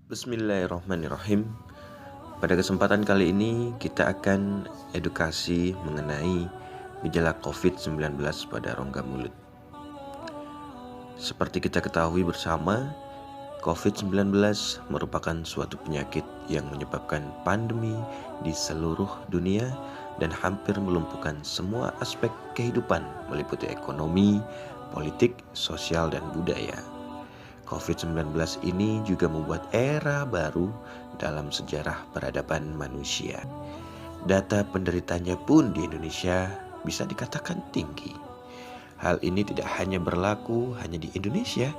Bismillahirrahmanirrahim. Pada kesempatan kali ini kita akan edukasi mengenai gejala COVID-19 pada rongga mulut. Seperti kita ketahui bersama, COVID-19 merupakan suatu penyakit yang menyebabkan pandemi di seluruh dunia dan hampir melumpuhkan semua aspek kehidupan meliputi ekonomi, politik, sosial, dan budaya. COVID-19 ini juga membuat era baru dalam sejarah peradaban manusia. Data penderitanya pun di Indonesia bisa dikatakan tinggi. Hal ini tidak hanya berlaku hanya di Indonesia,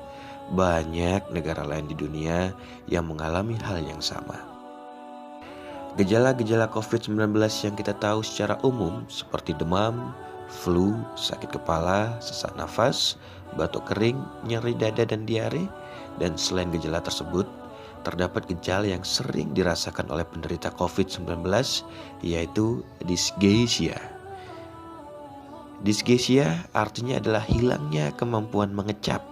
banyak negara lain di dunia yang mengalami hal yang sama. Gejala-gejala COVID-19 yang kita tahu secara umum seperti demam, flu, sakit kepala, sesak nafas, batuk kering, nyeri dada dan diare. Dan selain gejala tersebut, terdapat gejala yang sering dirasakan oleh penderita COVID-19 yaitu dysgeusia. Dysgeusia artinya adalah hilangnya kemampuan mengecap.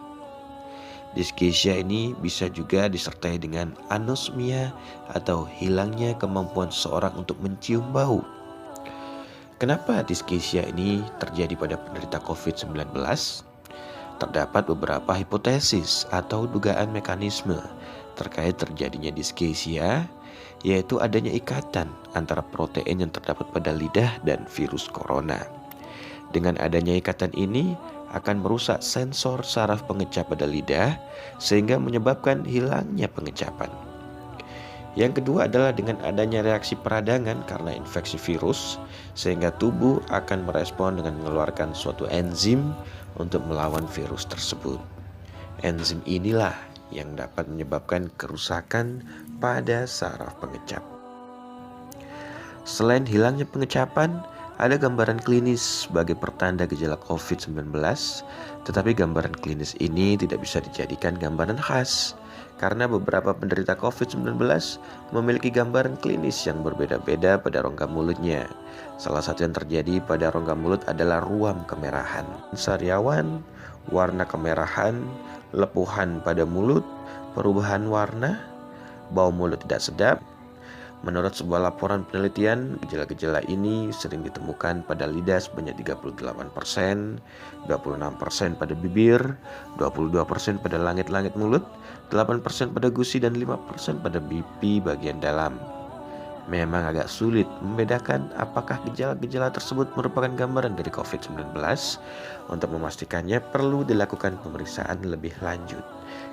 Dysgeusia ini bisa juga disertai dengan anosmia atau hilangnya kemampuan seseorang untuk mencium bau. Kenapa dysgeusia ini terjadi pada penderita COVID-19? Terdapat beberapa hipotesis atau dugaan mekanisme terkait terjadinya dysgeusia, yaitu adanya ikatan antara protein yang terdapat pada lidah dan virus corona. Dengan adanya ikatan ini akan merusak sensor saraf pengecap pada lidah sehingga menyebabkan hilangnya pengecapan. Yang kedua adalah dengan adanya reaksi peradangan karena infeksi virus, sehingga tubuh akan merespon dengan mengeluarkan suatu enzim untuk melawan virus tersebut. Enzim inilah yang dapat menyebabkan kerusakan pada saraf pengecap. Selain hilangnya pengecapan, ada gambaran klinis sebagai pertanda gejala COVID-19, tetapi gambaran klinis ini tidak bisa dijadikan gambaran khas karena beberapa penderita COVID-19 memiliki gambaran klinis yang berbeda-beda pada rongga mulutnya. Salah satu yang terjadi pada rongga mulut adalah ruam kemerahan, sariawan, warna kemerahan, lepuhan pada mulut, perubahan warna, bau mulut tidak sedap. Menurut sebuah laporan penelitian, gejala-gejala ini sering ditemukan pada lidah sebanyak 38%, 26% pada bibir, 22% pada langit-langit mulut, 8% pada gusi, dan 5% pada pipi bagian dalam. Memang agak sulit membedakan apakah gejala-gejala tersebut merupakan gambaran dari COVID-19. Untuk memastikannya perlu dilakukan pemeriksaan lebih lanjut,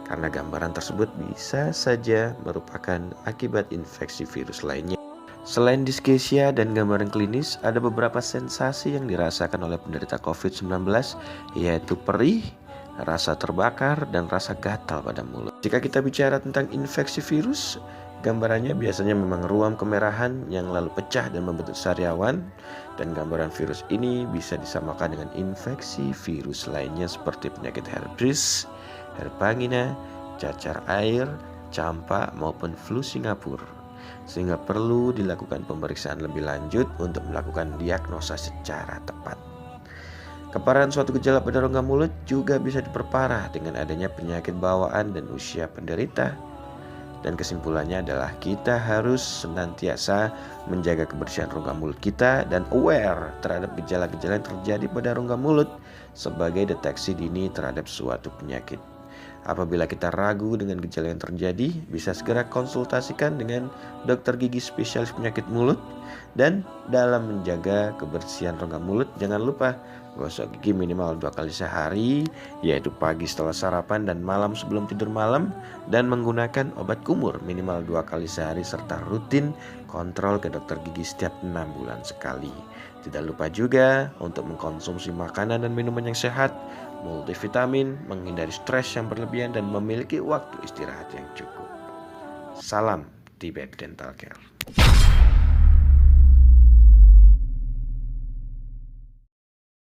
karena gambaran tersebut bisa saja merupakan akibat infeksi virus lainnya. Selain dysgeusia dan gambaran klinis, ada beberapa sensasi yang dirasakan oleh penderita COVID-19, yaitu perih, rasa terbakar, dan rasa gatal pada mulut. Jika kita bicara tentang infeksi virus, gambarannya biasanya memang ruam kemerahan yang lalu pecah dan membentuk sariawan, dan gambaran virus ini bisa disamakan dengan infeksi virus lainnya seperti penyakit herpes, herpangina, cacar air, campak, maupun flu Singapura. Sehingga perlu dilakukan pemeriksaan lebih lanjut untuk melakukan diagnosa secara tepat. Keparahan suatu gejala pada rongga mulut juga bisa diperparah dengan adanya penyakit bawaan dan usia penderita. Dan kesimpulannya adalah kita harus senantiasa menjaga kebersihan rongga mulut kita dan aware terhadap gejala-gejala yang terjadi pada rongga mulut sebagai deteksi dini terhadap suatu penyakit. Apabila kita ragu dengan gejala yang terjadi, bisa segera konsultasikan dengan dokter gigi spesialis penyakit mulut. Dan dalam menjaga kebersihan rongga mulut, jangan lupa gosok gigi minimal 2 kali sehari, yaitu pagi setelah sarapan dan malam sebelum tidur malam, dan menggunakan obat kumur minimal 2 kali sehari, serta rutin kontrol ke dokter gigi setiap 6 bulan sekali. Tidak lupa juga untuk mengkonsumsi makanan dan minuman yang sehat, multivitamin, menghindari stres yang berlebihan, dan memiliki waktu istirahat yang cukup. Salam Tibet Dental Care.